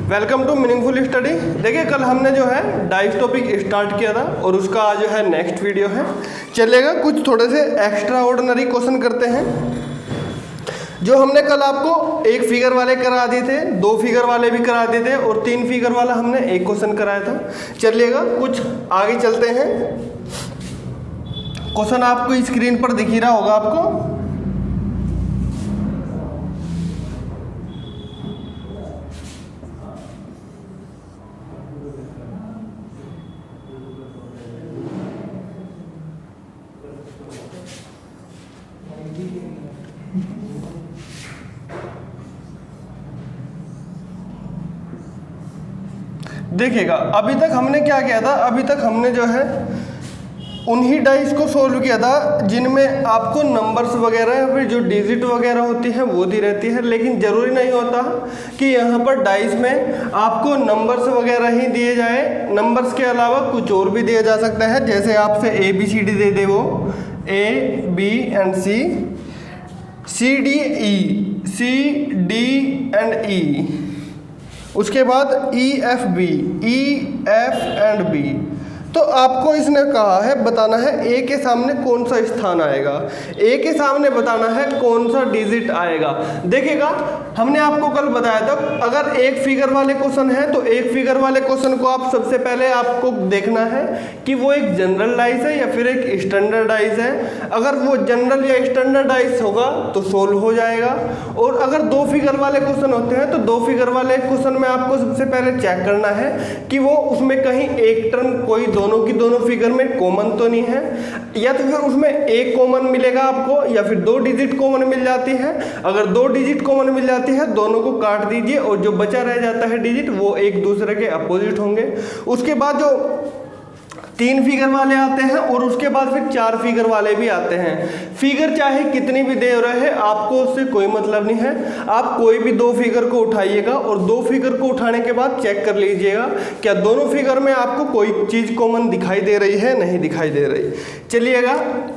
Welcome to meaningful study. देखिए कल हमने जो है डाइस टॉपिक स्टार्ट किया था और उसका आज जो है नेक्स्ट वीडियो है चलेगा। कुछ थोड़े से एक्स्ट्रा ऑर्डिनरी क्वेश्चन करते हैं। जो हमने कल आपको एक फिगर वाले करा दिए थे, दो फिगर वाले भी करा दिए थे और तीन फिगर वाला हमने एक क्वेश्चन कराया था। चलिएगा कुछ आगे चलते हैं। क्वेश्चन आपको स्क्रीन पर दिख ही रहा होगा आपको। देखिएगा अभी तक हमने क्या किया था, अभी तक हमने जो है उन्हीं डाइस को सोल्व किया था जिनमें आपको नंबर्स वगैरह या फिर जो डिजिट वगैरह होती है वो दी रहती है। लेकिन ज़रूरी नहीं होता कि यहाँ पर डाइस में आपको नंबर्स वगैरह ही दिए जाए, नंबर्स के अलावा कुछ और भी दिया जा सकता है। जैसे आपसे ABCD दे दे, वो A B and C, C D and E, उसके बाद EFB, EF and B। तो आपको इसने कहा है बताना है A के सामने कौन सा स्थान आएगा, A के सामने बताना है कौन सा डिजिट आएगा। देखिएगा हमने आपको कल बताया था अगर एक फिगर वाले क्वेश्चन है तो एक फिगर वाले क्वेश्चन को आप सबसे पहले आपको देखना है कि वो एक जनरल डाइस है या फिर एक स्टैंडर्ड डाइस है। अगर वो जनरल या स्टैंडर्ड डाइस होगा तो सोल्व हो जाएगा। और अगर दो फिगर वाले क्वेश्चन होते हैं तो दो फिगर वाले क्वेश्चन में आपको सबसे पहले चेक करना है कि वो उसमें कहीं एक टर्म कोई दोनों की दोनों फिगर में कॉमन तो नहीं है, या तो फिर उसमें एक कॉमन मिलेगा आपको या फिर दो डिजिट कॉमन मिल जाती है। अगर दो डिजिट कॉमन मिल जाती है दोनों को काट दीजिए और जो बचा रह जाता है डिजिट वो एक दूसरे के अपोजिट होंगे। उसके बाद जो तीन फिगर वाले आते हैं और उसके बाद फिर चार फिगर वाले भी आते हैं। फिगर चाहे कितनी भी दे रहे आपको उससे कोई मतलब नहीं है। आप कोई भी दो फिगर को उठाइएगा और दो फिगर को उठाने के बाद चेक कर लीजिएगा क्या दोनों फिगर में आपको कोई चीज़ कॉमन दिखाई दे रही है, नहीं दिखाई दे रही। चलिएगा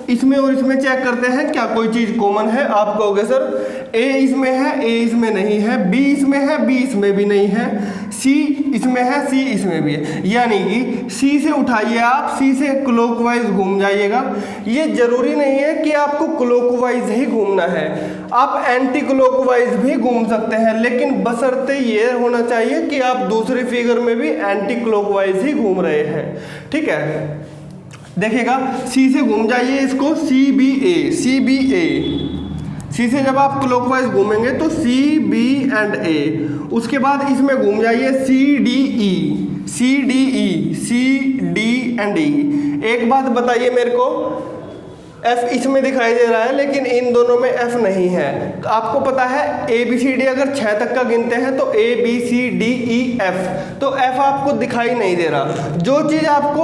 इसमें और इसमें चेक करते हैं क्या कोई चीज़ कॉमन है। आप कहोगे सर A इसमें है, A इसमें नहीं है, B इसमें है, B इसमें भी नहीं है, C इसमें है, C इसमें भी है। यानी कि C से उठाइए आप, C से क्लॉकवाइज घूम जाइएगा। ये जरूरी नहीं है कि आपको क्लॉकवाइज ही घूमना है, आप एंटी क्लॉकवाइज भी घूम सकते हैं, लेकिन बशर्ते ये होना चाहिए कि आप दूसरी फिगर में भी एंटी क्लॉकवाइज ही घूम रहे हैं। ठीक है, देखिएगा C से घूम जाइए इसको, CBA। C से जब आप क्लॉकवाइज घूमेंगे तो CB and A। उसके बाद इसमें घूम जाइए CD and E। एक बात बताइए मेरे को, F इसमें दिखाई दे रहा है लेकिन इन दोनों में F नहीं है। तो आपको पता है ABCD अगर 6 तक का गिनते हैं तो ABCDEF, तो F आपको दिखाई नहीं दे रहा। जो चीज़ आपको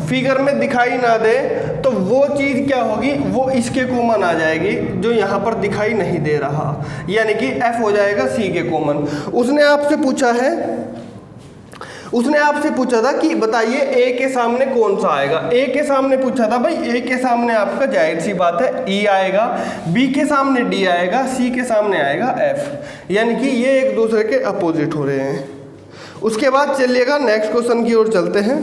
फिगर में दिखाई ना दे तो वो चीज़ क्या होगी, वो इसके कॉमन आ जाएगी जो यहाँ पर दिखाई नहीं दे रहा, यानी कि F हो जाएगा C के कॉमन। उसने आपसे पूछा था कि बताइए A के सामने कौन सा आएगा। A के सामने पूछा था भाई, A के सामने आपका जाहिर सी बात है E आएगा, B के सामने D आएगा, C के सामने आएगा F, यानी कि ये एक दूसरे के अपोजिट हो रहे हैं। उसके बाद चलिएगा नेक्स्ट क्वेश्चन की ओर चलते हैं।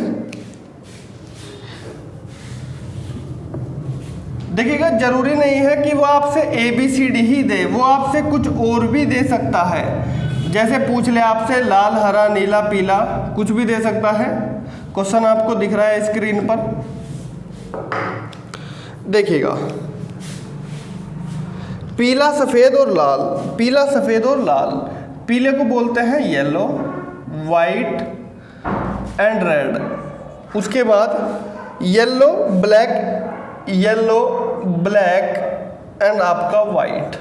देखिएगा जरूरी नहीं है कि वो आपसे ABCD ही दे, वो आपसे कुछ और भी दे सकता है। जैसे पूछ ले आपसे लाल, हरा, नीला, पीला, कुछ भी दे सकता है। क्वेश्चन आपको दिख रहा है स्क्रीन पर, देखिएगा पीला, सफ़ेद और लाल, पीला, सफ़ेद और लाल। पीले को बोलते हैं येलो, वाइट एंड रेड। उसके बाद येलो, ब्लैक एंड आपका वाइट।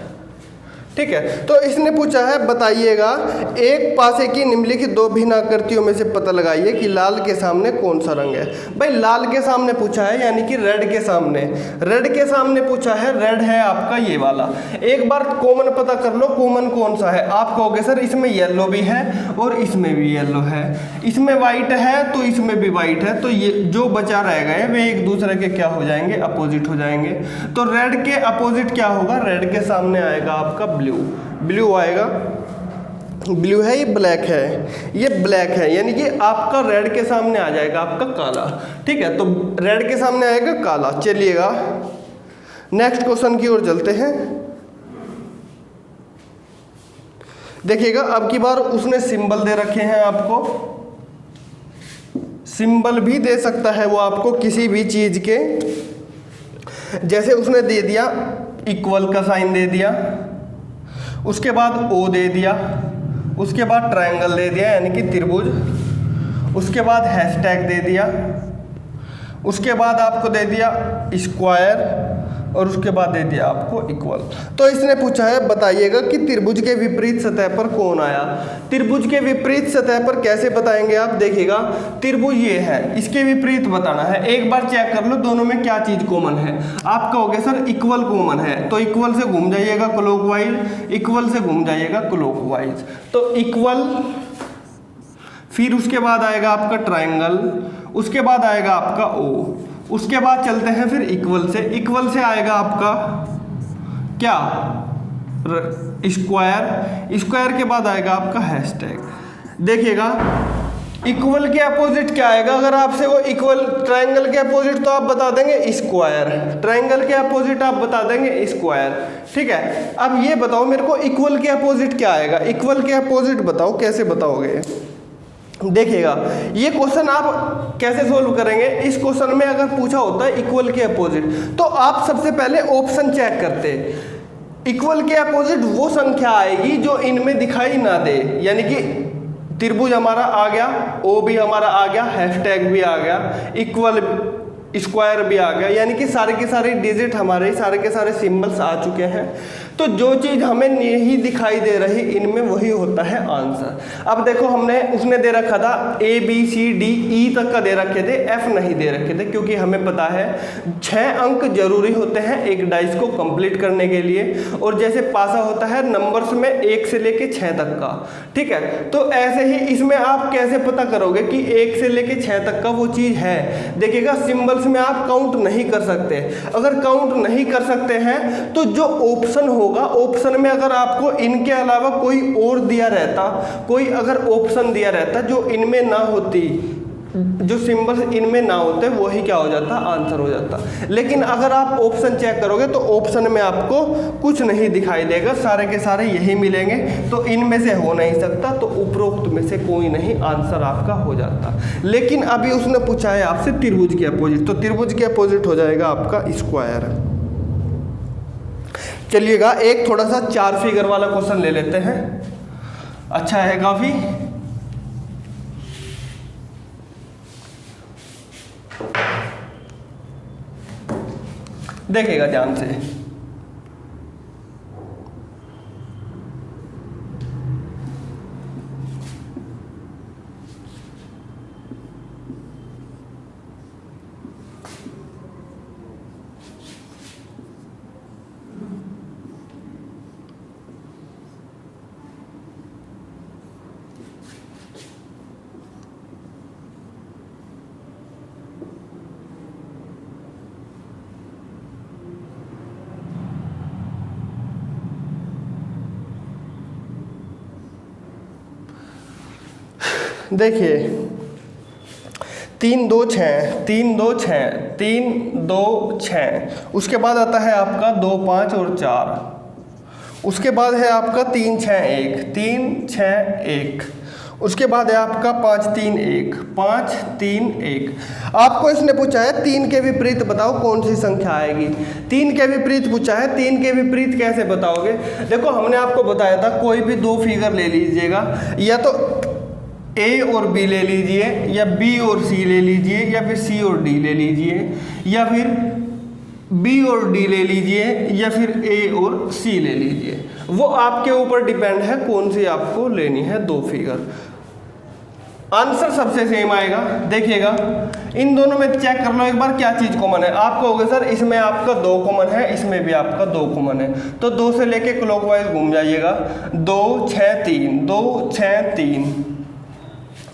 ठीक है, तो इसने पूछा है बताइएगा एक पासे की निम्नलिखित दो भिन्न आकृतियों में से पता लगाइए कि लाल के सामने कौन सा रंग है। भाई लाल के सामने पूछा है यानी कि रेड के सामने पूछा है, रेड है आपका ये वाला। एक बार कॉमन पता कर लो कॉमन कौन सा है। आप कहोगे सर इसमें येलो भी है और इसमें भी येलो है, इसमें वाइट है तो इसमें भी वाइट है, तो ये जो बचा रह गए वे एक दूसरे के क्या हो जाएंगे, अपोजिट हो जाएंगे। तो रेड के अपोजिट क्या होगा, रेड के सामने आएगा आपका ब्लू आएगा। ब्लू है, ये ब्लैक है, ये ब्लैक है, यानी कि आपका रेड के सामने आ जाएगा आपका काला। ठीक है, तो रेड के सामने आएगा काला। चलिएगा नेक्स्ट क्वेश्चन की ओर चलते हैं। देखिएगा अब की बार उसने सिंबल दे रखे हैं आपको, सिंबल भी दे सकता है वो आपको किसी भी चीज के। जैसे उसने दे दिया इक्वल का साइन दे दिया, उसके बाद ओ दे दिया, उसके बाद ट्रायंगल दे दिया यानी कि त्रिभुज, उसके बाद हैशटैग दे दिया, उसके बाद आपको दे दिया स्क्वायर, और उसके बाद दे दिया आपको इक्वल। तो इसने पूछा है बताइएगा कि त्रिभुज के विपरीत सतह पर कौन आया। त्रिभुज के विपरीत सतह पर कैसे बताएंगे आप। देखिएगा त्रिभुज ये है, इसके विपरीत बताना है। एक बार चेक कर लो दोनों में क्या चीज कॉमन है। आप कहोगे सर इक्वल कॉमन है, तो इक्वल से घूम जाइएगा क्लॉकवाइज, इक्वल से घूम जाइएगा क्लॉकवाइज। तो इक्वल, फिर उसके बाद आएगा आपका ट्रायंगल, उसके बाद आएगा आपका ओ, उसके बाद चलते हैं फिर इक्वल से। इक्वल से आएगा आपका क्या, स्क्वायर, स्क्वायर के बाद आएगा आपका हैशटैग। देखिएगा इक्वल के अपोजिट क्या आएगा। अगर आपसे वो इक्वल, ट्रायंगल के अपोजिट तो आप बता देंगे स्क्वायर, ट्रायंगल के अपोजिट आप बता देंगे स्क्वायर। ठीक है, अब ये बताओ मेरे को इक्वल के अपोजिट क्या आएगा। इक्वल के अपोजिट बताओ, कैसे बताओगे। देखिएगा ये क्वेश्चन आप कैसे सोल्व करेंगे। इस क्वेश्चन में अगर पूछा होता है इक्वल के अपोजिट, तो आप सबसे पहले ऑप्शन चेक करते। इक्वल के अपोजिट वो संख्या आएगी जो इनमें दिखाई ना दे, यानी कि त्रिभुज हमारा आ गया, ओ भी हमारा आ गया, हैशटैग भी आ गया, इक्वल स्क्वायर भी आ गया, यानी कि सारे के सारे डिजिट हमारे, सारे के सारे सिंबल्स आ चुके हैं। तो जो चीज़ हमें नहीं दिखाई दे रही इनमें वही होता है आंसर। अब देखो हमने, उसने दे रखा था A B C D E तक का दे रखे थे, एफ नहीं दे रखे थे, क्योंकि हमें पता है 6 अंक जरूरी होते हैं एक डाइस को कंप्लीट करने के लिए। और जैसे पासा होता है नंबर्स में 1 से लेके 6 तक का। ठीक है, तो ऐसे ही इसमें आप कैसे पता करोगे कि 1 से लेके 6 तक का वो चीज़ है। देखिएगा सिंबल्स में आप काउंट नहीं कर सकते। अगर काउंट नहीं कर सकते हैं तो जो ऑप्शन होगा, ऑप्शन में अगर आपको इनके अलावा कोई और दिया रहता, कोई अगर ऑप्शन दिया रहता जो इनमें ना होती, जो सिंबल्स इनमें ना होते, वही क्या हो जाता, आंसर हो जाता। लेकिन अगर आप ऑप्शन चेक करोगे तो ऑप्शन में आपको कुछ नहीं दिखाई देगा, सारे के सारे यही मिलेंगे। तो इनमें से हो नहीं सकता, तो उपरोक्त में से कोई नहीं, आंसर आपका हो जाता। लेकिन अभी उसने पूछा है आपसे त्रिभुज के अपोजिट, तो त्रिभुज के अपोजिट हो जाएगा आपका स्क्वायर। चलिएगा एक थोड़ा सा 4 फिगर वाला क्वेश्चन ले लेते हैं, अच्छा है काफी। देखिएगा ध्यान से। देखिए 3 2 6 3 2 6 3 2 6, उसके बाद आता है आपका 2 5 और 4, उसके बाद है आपका 3 6 1 3 6 1, उसके बाद है आपका 5 3 1 5 3 1। आपको इसने पूछा है 3 के विपरीत बताओ कौन सी संख्या आएगी। 3 के विपरीत पूछा है, 3 के विपरीत कैसे बताओगे। देखो हमने आपको बताया था कोई भी 2 फिगर ले लीजिएगा, या तो ए और बी ले लीजिए, या बी और सी ले लीजिए, या फिर सी और डी ले लीजिए, या फिर बी और डी ले लीजिए, या फिर ए और सी ले लीजिए। वो आपके ऊपर डिपेंड है कौन सी आपको लेनी है 2 फिगर। आंसर सबसे सेम आएगा। देखिएगा इन दोनों में चेक कर लो एक बार क्या चीज़ कॉमन है। आप कहोगे सर इसमें आपका 2 कॉमन है, इसमें भी आपका 2 कॉमन है, तो 2 से लेके क्लॉकवाइज घूम जाइएगा। 2 6 3 2 6 3,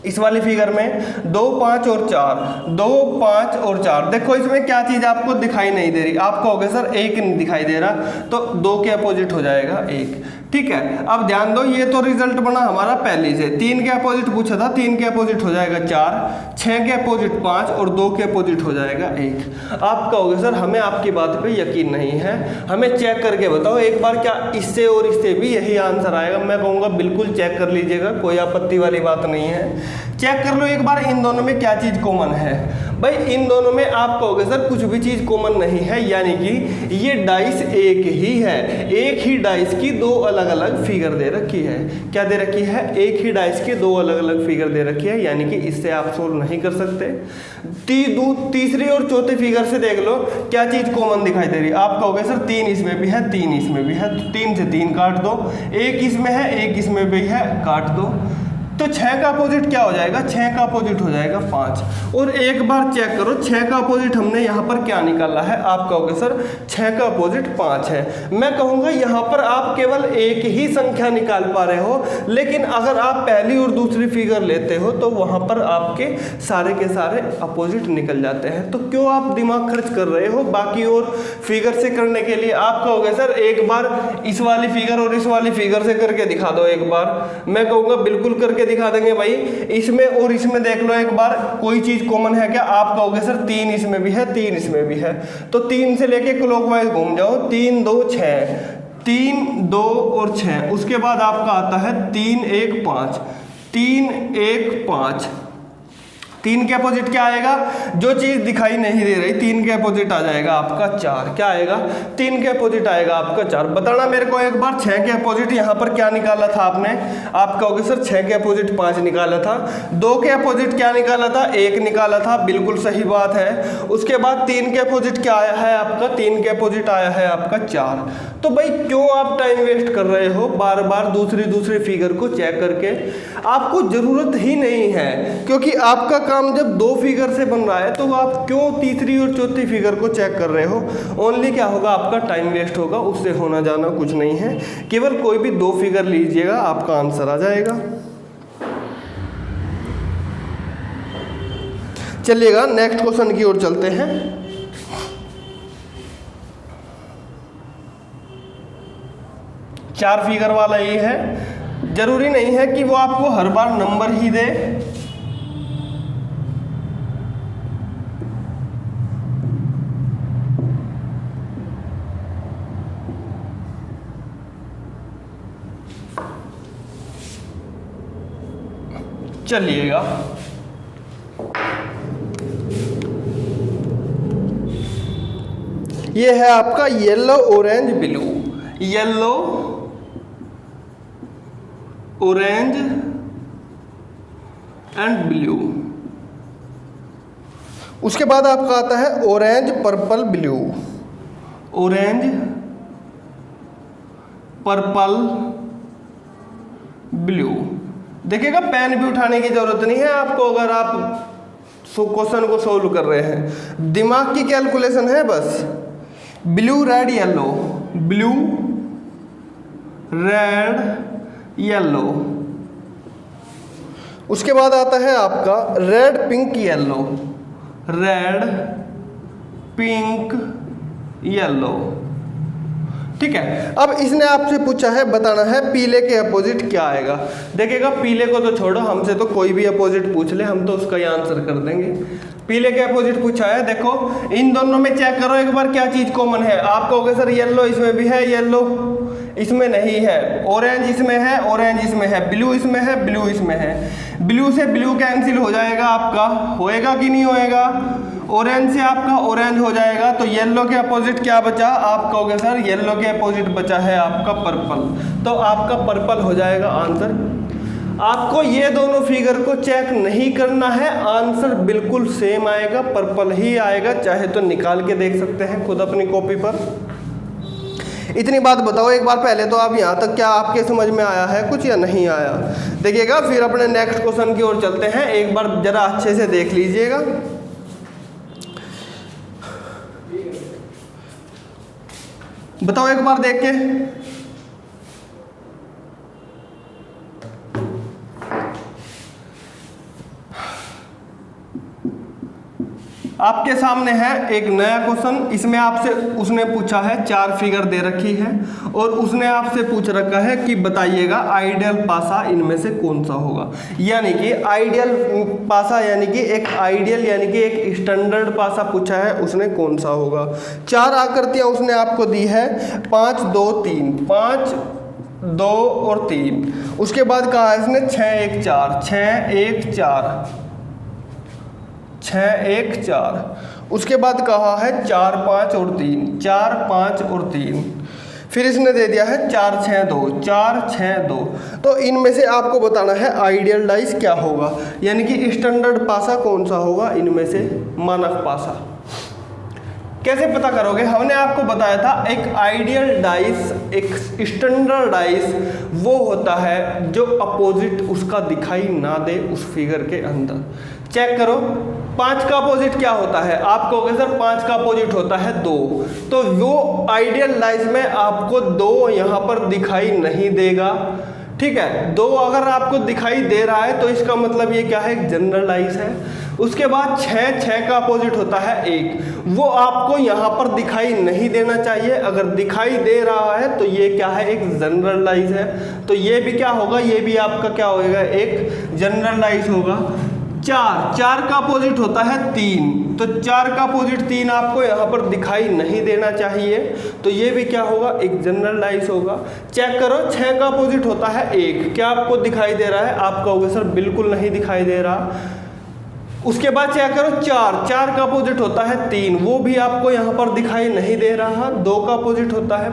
इस वाली फिगर में 2 5 और 4 2 5 और 4। देखो इसमें क्या चीज़ आपको दिखाई नहीं दे रही। आप कहोगे सर 1 नहीं दिखाई दे रहा, तो 2 के अपोजिट हो जाएगा 1। ठीक है, अब ध्यान दो, ये तो रिजल्ट बना हमारा पहले से। 3 के अपोजिट पूछा था, 3 के अपोजिट हो जाएगा 4, 6 के अपोजिट 5 और 2 के अपोजिट हो जाएगा 1। आप कहोगे सर हमें आपकी बात पे यकीन नहीं है, हमें चेक करके बताओ एक बार, क्या इससे और इससे भी यही आंसर आएगा? मैं कहूँगा बिल्कुल चेक कर लीजिएगा, कोई आपत्ति वाली बात नहीं है। चेक कर लो एक बार इन दोनों में क्या चीज़ कॉमन है। भाई इन दोनों में आप कहोगे सर कुछ भी चीज़ कॉमन नहीं है, यानी कि ये डाइस एक ही है, एक ही डाइस की 2 अलग अलग फिगर दे रखी है। क्या दे रखी है? एक ही डाइस के 2 अलग अलग फिगर दे रखी है, यानी कि इससे आप सोल्व नहीं कर सकते। तीसरी और चौथी फिगर से देख लो क्या चीज़ कॉमन दिखाई दे रही है। आप कहोगे सर 3 इसमें भी है, 3 इसमें भी है, तो 3 से 3 काट दो, 1 इसमें है, 1 इसमें भी है, काट दो। तो 6 का अपोजिट क्या हो जाएगा? 6 का अपोजिट हो जाएगा 5। और एक बार चेक करो 6 का अपोजिट हमने यहाँ पर क्या निकाला है। आप कहोगे सर 6 का अपोजिट 5 है। मैं कहूँगा यहाँ पर आप केवल एक ही संख्या निकाल पा रहे हो, लेकिन अगर आप पहली और दूसरी फिगर लेते हो तो वहाँ पर आपके सारे के सारे अपोजिट निकल जाते हैं। तो क्यों आप दिमाग खर्च कर रहे हो बाकी और फिगर से करने के लिए? आप कहोगे सर एक बार इस वाली फिगर और इस वाली फिगर से करके दिखा दो एक बार। मैं कहूँगा बिल्कुल करके दिखा देंगे भाई। इसमें और इसमें देख लो एक बार, कोई चीज कॉमन है क्या? आप कहोगे सर 3 इसमें भी है, 3 इसमें भी है, तो 3 से लेके क्लॉकवाइज घूम जाओ, 3 2 6, 3 2 और 6। उसके बाद आपका आता है 3 1 5, 3 1 5। 3 के अपोजिट क्या आएगा? जो चीज दिखाई नहीं दे रही, 3 के अपोजिट आ जाएगा आपका 4। क्या आएगा? 3 के अपोजिट आएगा आपका 4। बताना मेरे को एक बार 6 के अपोजिट यहाँ पर क्या निकाला था आपने? आप कहोगे सर 6 के अपोजिट 5 निकाला था। 2 के अपोजिट क्या निकाला था? 1 निकाला था, बिल्कुल सही बात है। उसके बाद 3 के अपोजिट क्या आया है आपका? 3 के अपोजिट आया है आपका 4। तो भाई क्यों आप टाइम वेस्ट कर रहे हो बार बार दूसरी फिगर को चेक करके? आपको जरूरत ही नहीं है, क्योंकि आपका काम जब 2 फिगर से बन रहा है तो आप क्यों तीसरी और चौथी फिगर को चेक कर रहे हो? ओनली क्या होगा? आपका टाइम वेस्ट होगा, उससे होना जाना कुछ नहीं है। केवल कोई भी 2 फिगर लीजिएगा, आपका आंसर आ जाएगा। चलिएगा नेक्स्ट क्वेश्चन की ओर चलते हैं। चार फिगर वाला ये है। जरूरी नहीं है कि वो आपको हर बार नंबर ही दे। चलिएगा ये है आपका yellow orange blue, yellow orange and blue. उसके बाद आपका आता है orange purple blue, orange purple blue. देखिएगा पेन भी उठाने की जरूरत नहीं है आपको अगर आप क्वेश्चन को सोल्व कर रहे हैं। दिमाग की कैलकुलेशन है बस। Blue red yellow, blue red yellow. उसके बाद आता है आपका red pink yellow, red pink yellow. ठीक है, अब इसने आपसे पूछा है बताना है पीले के अपोजिट क्या आएगा। देखिएगा पीले को तो छोड़ो, हमसे तो कोई भी अपोजिट पूछ ले हम तो उसका ही आंसर कर देंगे। पीले के अपोजिट पूछा है, देखो इन दोनों में चेक करो एक बार क्या चीज कॉमन है। आप कहोगे सर येलो इसमें भी है, येलो इसमें नहीं है, ऑरेंज इसमें है, ऑरेंज इसमें है, ब्लू इसमें है, ब्लू इसमें है। ब्लू से ब्लू कैंसिल हो जाएगा आपका, होएगा कि नहीं होएगा? ऑरेंज से आपका ऑरेंज हो जाएगा, तो येलो के अपोजिट क्या बचा? आप कहोगे सर येलो के अपोजिट बचा है आपका पर्पल, तो आपका पर्पल हो जाएगा आंसर। आपको ये दोनों फिगर को चेक नहीं करना है, आंसर बिल्कुल सेम आएगा, पर्पल ही आएगा। चाहे तो निकाल के देख सकते हैं खुद अपनी कॉपी पर। इतनी बात बताओ एक बार पहले तो आप यहाँ तक क्या आपके समझ में आया है कुछ या नहीं आया? देखिएगा फिर अपने नेक्स्ट क्वेश्चन की ओर चलते हैं। एक बार जरा अच्छे से देख लीजिएगा। बताओ एक बार देख के। आपके सामने है एक नया क्वेश्चन। इसमें आपसे उसने पूछा है 4 फिगर दे रखी है और उसने आपसे पूछ रखा है कि बताइएगा आइडियल पासा इनमें से कौन सा होगा। यानी कि आइडियल पासा यानी कि एक आइडियल यानी कि एक स्टैंडर्ड पासा पूछा है, उसने कौन सा होगा। 4 आकृतियां उसने आपको दी है, 5 2 3, 5 2 और 3। उसके बाद कहा है इसने 6 1 4, 6 1 4, 6 1 4। उसके बाद कहा है 4 5 और 3, 4 5 और 3। फिर इसने दे दिया है 4 6 2, 4 6 2। तो इनमें से आपको बताना है आइडियल डाइस क्या होगा, यानी कि स्टैंडर्ड पासा कौन सा होगा इनमें से, मानक पासा। कैसे पता करोगे? हमने आपको बताया था एक आइडियल डाइस, एक स्टैंडर्ड डाइस वो होता है जो अपोजिट उसका दिखाई ना दे उस फिगर के अंदर। चेक करो, 5 का अपोजिट क्या होता है? आप कहोगे सर 5 का अपोजिट होता है 2, तो वो आइडियल डाइस में आपको 2 यहाँ पर दिखाई नहीं देगा। ठीक है, 2 अगर आपको दिखाई दे रहा है तो इसका मतलब ये क्या है, जनरल डाइस है। उसके बाद 6 का अपोजिट होता है 1, वो आपको यहाँ पर दिखाई नहीं देना चाहिए। अगर दिखाई दे रहा है तो ये क्या है, एक जनरल डाइस है। तो ये भी क्या होगा, ये भी आपका क्या होगा, एक जनरल डाइस होगा। 4 का अपोजिट होता है 3, तो 4 का अपोजिट 3 आपको यहाँ पर दिखाई नहीं देना चाहिए, तो ये भी क्या होगा, एक जनरल डाइस होगा। चेक करो, 6 का अपोजिट होता है 1, क्या आपको दिखाई दे रहा है? आप कहोगे सर बिल्कुल नहीं दिखाई दे रहा। उसके बाद चेक करो 4 का अपोजिट होता है 3, वो भी आपको यहाँ पर दिखाई नहीं दे रहा। 2 का अपोजिट होता है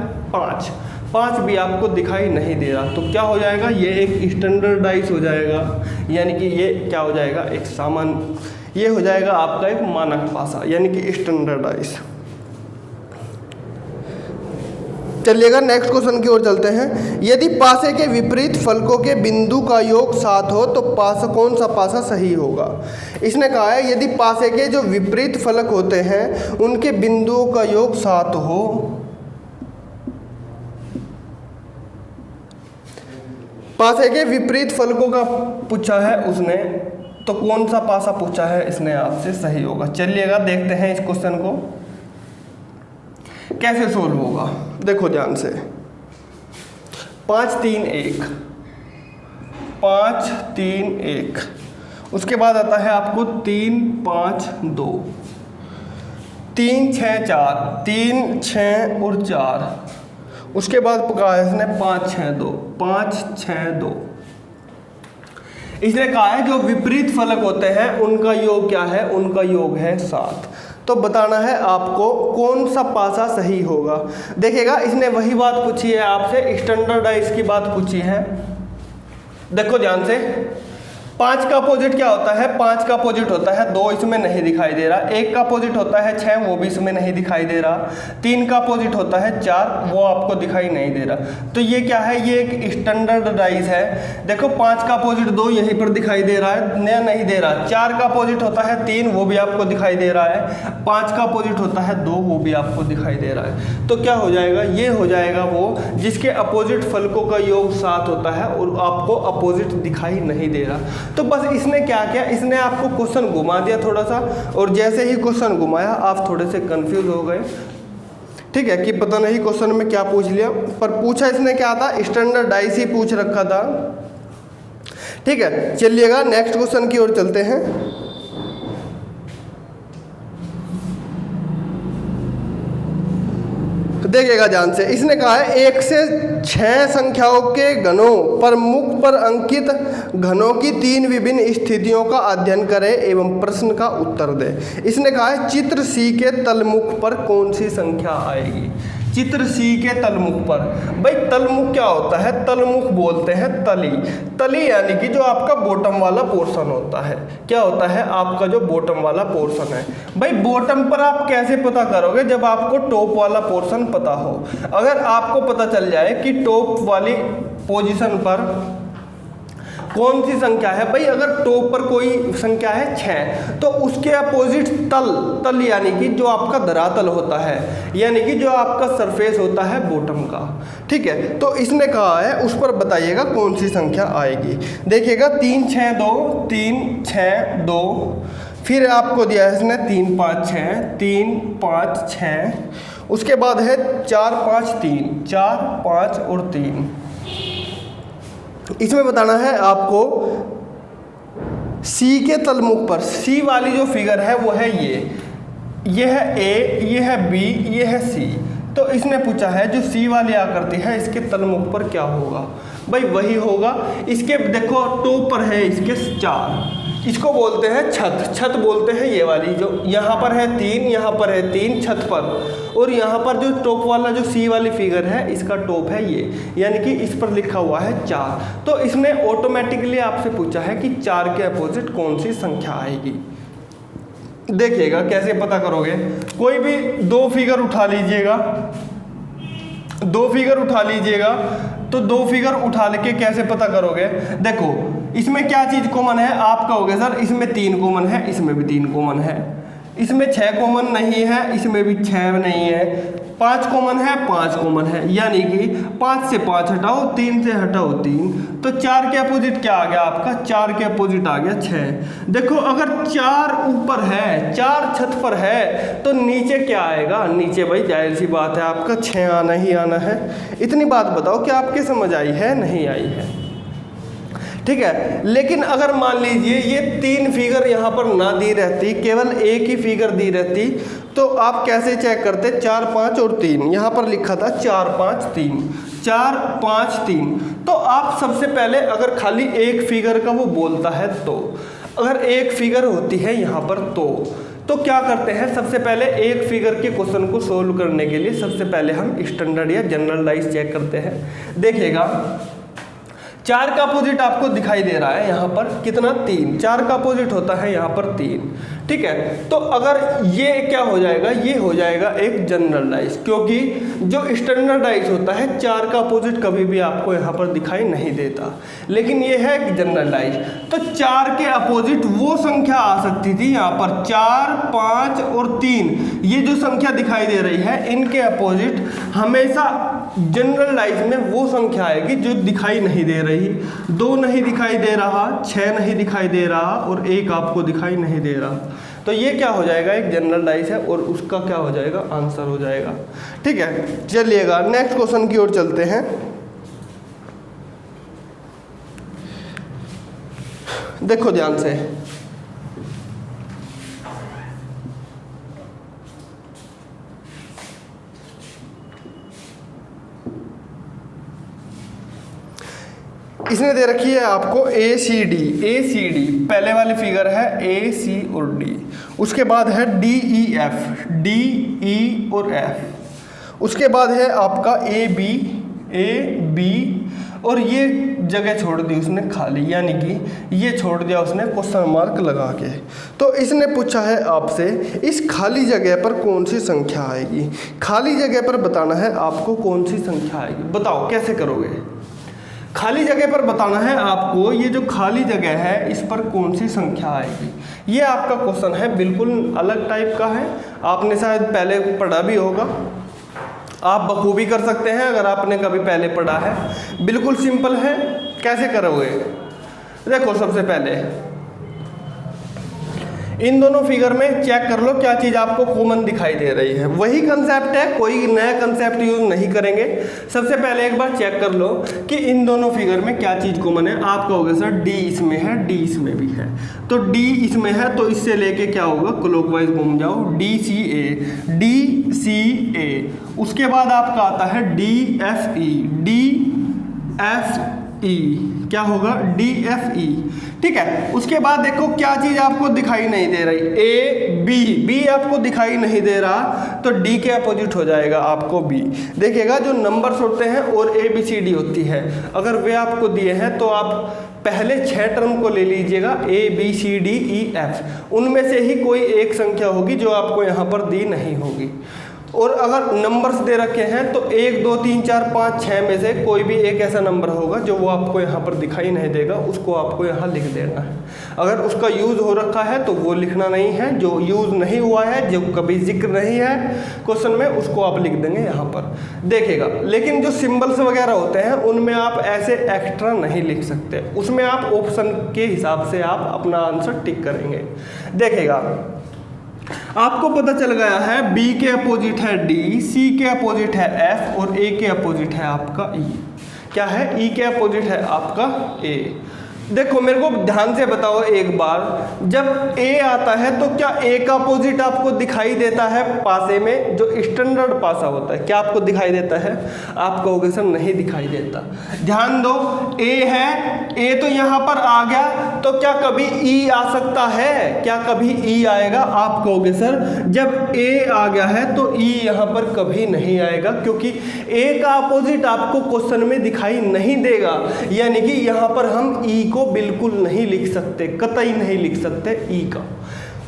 5 भी आपको दिखाई नहीं दे रहा। तो क्या हो जाएगा, ये एक स्टैंडर्डाइज हो जाएगा, यानी कि ये क्या हो जाएगा, एक सामान्य, ये हो जाएगा आपका एक मानक पासा यानी कि स्टैंडर्डाइज। चलिएगा नेक्स्ट क्वेश्चन की ओर चलते हैं। यदि पासे के विपरीत फलकों के बिंदु का योग 7 हो तो पासा कौन सा पासा सही होगा? इसने कहा है यदि पासे के जो विपरीत फलक होते हैं उनके बिंदुओं का योग 7 हो, पासे के विपरीत फलकों का पूछा है उसने, तो कौन सा पासा पूछा है इसने आपसे सही होगा। चलिएगा देखते हैं इस क्वेश्चन को कैसे सोल्व होगा। देखो ध्यान से, 5 3 1, 5 3 1। उसके बाद आता है आपको 3 5 2, 3 6 4, 3 6 और 4। उसके बाद कहा है इसने 5 6 2, 5 6 2। इसने कहा है जो विपरीत फलक होते हैं उनका योग क्या है, उनका योग है 7। तो बताना है आपको कौन सा पासा सही होगा। देखिएगा इसने वही बात पूछी है आपसे, स्टैंडर्डाइज की बात पूछी है। देखो ध्यान से, 5 का अपोजिट क्या होता है, 5 का अपोजिट होता है 2, इसमें नहीं दिखाई दे रहा। 1 का अपोजिट होता है 6, वो भी इसमें नहीं दिखाई दे रहा। 3 का अपोजिट होता है 4, वो आपको दिखाई नहीं दे रहा। तो ये क्या है, ये एक स्टैंडर्डाइज है। देखो 5 का अपोजिट 2 यहीं पर दिखाई दे रहा है, नया नहीं दे रहा। 4 का अपोजिट होता है 3, वो भी आपको दिखाई दे रहा है। 5 का अपोजिट होता है 2, वो भी आपको दिखाई दे रहा है। तो क्या हो जाएगा, ये हो जाएगा वो जिसके अपोजिट फलकों का योग 7 होता है और आपको अपोजिट दिखाई नहीं दे रहा। तो बस इसने क्या किया, इसने आपको क्वेश्चन घुमा दिया थोड़ा सा, और जैसे ही क्वेश्चन घुमाया आप थोड़े से कंफ्यूज हो गए। ठीक है कि पता नहीं क्वेश्चन में क्या पूछ लिया, पर पूछा इसने क्या था, स्टैंडर्डाइज ही पूछ रखा था। ठीक है, चलिएगा नेक्स्ट क्वेश्चन की ओर चलते हैं। देखिएगा ध्यान से, इसने कहा है 1 से 6 संख्याओं के घनों पर मुख पर अंकित घनों की 3 विभिन्न स्थितियों का अध्ययन करें एवं प्रश्न का उत्तर दे। इसने कहा है चित्र सी के तलमुख पर कौन सी संख्या आएगी। चित्र सी के तलमुख पर, भाई तलमुख क्या होता है, तलमुख बोलते हैं तली। तली यानी कि जो आपका बॉटम वाला पोर्शन होता है, क्या होता है आपका जो बॉटम वाला पोर्शन है। भाई बॉटम पर आप कैसे पता करोगे, जब आपको टॉप वाला पोर्शन पता हो। अगर आपको पता चल जाए कि टॉप वाली पोजीशन पर कौन सी संख्या है, भाई अगर टॉप पर कोई संख्या है 6, तो उसके अपोजिट तल यानी कि जो आपका धरातल होता है, यानी कि जो आपका सरफेस होता है बॉटम का। ठीक है, तो इसने कहा है उस पर बताइएगा कौन सी संख्या आएगी। देखिएगा 3 6 2, 3 6 2। फिर आपको दिया है इसने 3 5 6, 3 5 6, उसके बाद है 4 5 3, 4 5 और 3। इसमें बताना है आपको सी के तलमुख पर, सी वाली जो फिगर है वो है ये है ए, ये है बी, ये है सी। तो इसने पूछा है जो सी वाली आकृति है इसके तलमुख पर क्या होगा, भाई वही होगा। इसके देखो टॉप पर है इसके 4, इसको बोलते हैं छत, छत बोलते हैं ये वाली जो यहाँ पर है 3, यहाँ पर है 3 छत पर, और यहाँ पर जो टॉप वाला जो सी वाली फिगर है इसका टॉप है ये, यानी कि इस पर लिखा हुआ है 4। तो इसने ऑटोमेटिकली आपसे पूछा है कि 4 के अपोजिट कौन सी संख्या आएगी। देखिएगा कैसे पता करोगे, कोई भी 2 फिगर उठा लीजिएगा, 2 फिगर उठा लीजिएगा, तो 2 फिगर उठा लेके कैसे पता करोगे। देखो इसमें क्या चीज़ कॉमन है, आप कहोगे सर इसमें 3 कॉमन है, इसमें भी 3 कॉमन है, इसमें 6 कॉमन नहीं है, इसमें भी 6 नहीं है, 5 कॉमन है, 5 कॉमन है, यानी कि 5 से 5 हटाओ, 3 से हटाओ 3, तो 4 के अपोजिट क्या आ गया आपका, 4 के अपोजिट आ गया 6। देखो अगर 4 ऊपर है, 4 छत पर है, तो नीचे क्या आएगा, नीचे भाई जाहिर सी बात है आपका 6 आना ही आना है। इतनी बात बताओ कि आपके समझ आई है नहीं आई है, ठीक है। लेकिन अगर मान लीजिए ये 3 फिगर यहाँ पर ना दी रहती, केवल एक ही फिगर दी रहती, तो आप कैसे चेक करते, 4 5 और 3, यहाँ पर लिखा था 4 5 3, 4 5 3। तो आप सबसे पहले अगर खाली एक फिगर का वो बोलता है, तो अगर एक फिगर होती है यहाँ पर तो क्या करते हैं, सबसे पहले एक फिगर के क्वेश्चन को सोल्व करने के लिए सबसे पहले हम स्टैंडर्ड या जनरलाइज चेक करते हैं। देखिएगा 4 का अपोजिट आपको दिखाई दे रहा है यहाँ पर कितना, 3, 4 का अपोजिट होता है यहाँ पर 3, ठीक है। तो अगर ये क्या हो जाएगा, ये हो जाएगा एक जनरलाइज, क्योंकि जो स्टैंडर्डाइज होता है 4 का अपोजिट कभी भी आपको यहाँ पर दिखाई नहीं देता, लेकिन ये है एक जनरलाइज। तो 4 के अपोजिट वो संख्या आ सकती थी यहाँ पर 4 5 और 3, ये जो संख्या दिखाई दे रही है इनके अपोजिट हमेशा जनरलाइज में वो संख्या आएगी जो दिखाई नहीं दे रही, 2 नहीं दिखाई दे रहा, 6 नहीं दिखाई दे रहा और 1 आपको दिखाई नहीं दे रहा। तो ये क्या हो जाएगा, एक जनरलाइज है और उसका क्या हो जाएगा, आंसर हो जाएगा, ठीक है। चलिएगा नेक्स्ट क्वेश्चन की ओर चलते हैं। देखो ध्यान से, इसने दे रखी है आपको ACD, पहले वाली फिगर है A C और D, उसके बाद है DEF, D E और F, उसके बाद है आपका A B और ये जगह छोड़ दी उसने खाली, यानी कि ये छोड़ दिया उसने क्वेश्चन मार्क लगा के। तो इसने पूछा है आपसे इस खाली जगह पर कौन सी संख्या आएगी, खाली जगह पर बताना है आपको कौन सी संख्या आएगी। बताओ कैसे करोगे, खाली जगह पर बताना है आपको, ये जो खाली जगह है इस पर कौन सी संख्या आएगी। ये आपका क्वेश्चन है, बिल्कुल अलग टाइप का है, आपने शायद पहले पढ़ा भी होगा, आप बखूबी कर सकते हैं अगर आपने कभी पहले पढ़ा है। बिल्कुल सिंपल है, कैसे करोगे, देखो सबसे पहले इन दोनों फिगर में चेक कर लो क्या चीज़ आपको कॉमन दिखाई दे रही है। वही कंसेप्ट है, कोई नया कंसेप्ट यूज नहीं करेंगे। सबसे पहले एक बार चेक कर लो कि इन दोनों फिगर में क्या चीज़ कॉमन है। आप कहोगे सर डी इसमें है, डी इसमें भी है, तो डी इसमें है तो इससे लेके क्या होगा, क्लॉकवाइज घूम जाओ, डी सी ए। उसके बाद आपका आता है डी एफ ई, क्या होगा, डी एफ ई, ठीक है। उसके बाद देखो क्या चीज़ आपको दिखाई नहीं दे रही, ए बी आपको दिखाई नहीं दे रहा, तो डी के अपोजिट हो जाएगा आपको बी। देखिएगा जो नंबर्स होते हैं और ABCD होती है, अगर वे आपको दिए हैं तो आप पहले 6 टर्म को ले लीजिएगा, ABCDEF, उनमें से ही कोई एक संख्या होगी जो आपको यहाँ पर दी नहीं होगी। और अगर नंबर्स दे रखे हैं तो 1 2 3 4 5 6 में से कोई भी एक ऐसा नंबर होगा जो वो आपको यहाँ पर दिखाई नहीं देगा, उसको आपको यहाँ लिख देना है। अगर उसका यूज़ हो रखा है तो वो लिखना नहीं है, जो यूज़ नहीं हुआ है, जो कभी जिक्र नहीं है क्वेश्चन में, उसको आप लिख देंगे यहाँ पर, देखेगा। लेकिन जो सिंबल्स वगैरह होते हैं उनमें आप ऐसे एक्स्ट्रा नहीं लिख सकते, उसमें आप ऑप्शन के हिसाब से आप अपना आंसर टिक करेंगे। देखेगा आपको पता चल गया है B के अपोजिट है D, C के अपोजिट है F और A के अपोजिट है आपका E। क्या है? E के अपोजिट है आपका A। देखो मेरे को ध्यान से बताओ एक बार, जब A आता है तो क्या A का अपोजिट आपको दिखाई देता है पासे में? जो स्टैंडर्ड पासा होता है क्या आपको दिखाई देता है? आप कहोगे सर नहीं दिखाई देता। ध्यान दो, A है, A तो यहाँ पर आ गया, तो क्या कभी E आ सकता है? क्या कभी E आएगा? आप कहोगे सर जब A आ गया है तो E यहाँ पर कभी नहीं आएगा, क्योंकि A का अपोजिट आपको क्वेश्चन में दिखाई नहीं देगा, यानी कि यहाँ पर हम E को बिल्कुल नहीं लिख सकते, कतई नहीं लिख सकते ई का।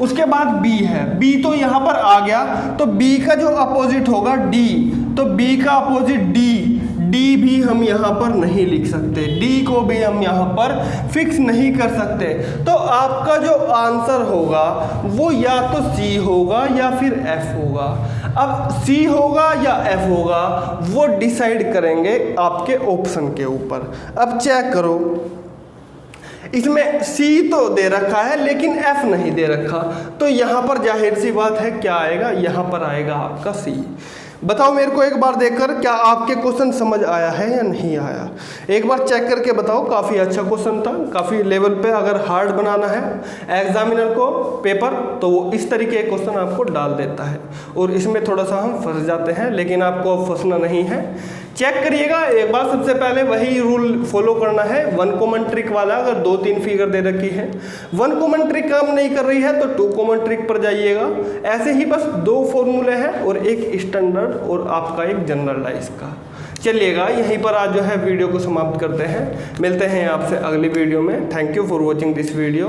उसके बाद बी है, बी तो यहाँ पर आ गया, तो बी का जो अपोजिट होगा डी, तो बी का अपोजिट डी, डी भी हम यहाँ पर नहीं लिख सकते, डी को भी हम यहाँ पर फिक्स नहीं कर सकते। तो आपका जो आंसर होगा वो या तो सी होगा या फिर एफ होगा। अब सी होगा या एफ होगा वो डिसाइड करेंगे आपके ऑप्शन के ऊपर। अब चेक करो, इसमें C तो दे रखा है लेकिन F नहीं दे रखा, तो यहाँ पर जाहिर सी बात है क्या आएगा? यहाँ पर आएगा आपका C। बताओ मेरे को एक बार देखकर क्या आपके क्वेश्चन समझ आया है या नहीं आया? एक बार चेक करके बताओ। काफ़ी अच्छा क्वेश्चन था, काफ़ी लेवल पे। अगर हार्ड बनाना है एग्जामिनर को पेपर तो वो इस तरीके के क्वेश्चन आपको डाल देता है, और इसमें थोड़ा सा हम फंस जाते हैं, लेकिन आपको अब फंसना नहीं है। चेक करिएगा एक बार, सबसे पहले वही रूल फॉलो करना है, 1 कॉमन ट्रिक वाला। अगर 2-3 फिगर दे रखी है, 1 कॉमन ट्रिक काम नहीं कर रही है तो 2 कॉमन ट्रिक पर जाइएगा। ऐसे ही बस 2 फॉर्मूले हैं, और एक स्टैंडर्ड और आपका एक जनरलाइज का। चलिएगा यहीं पर आज जो है वीडियो को समाप्त करते हैं। मिलते हैं आपसे अगली वीडियो में। Thank you for watching this video.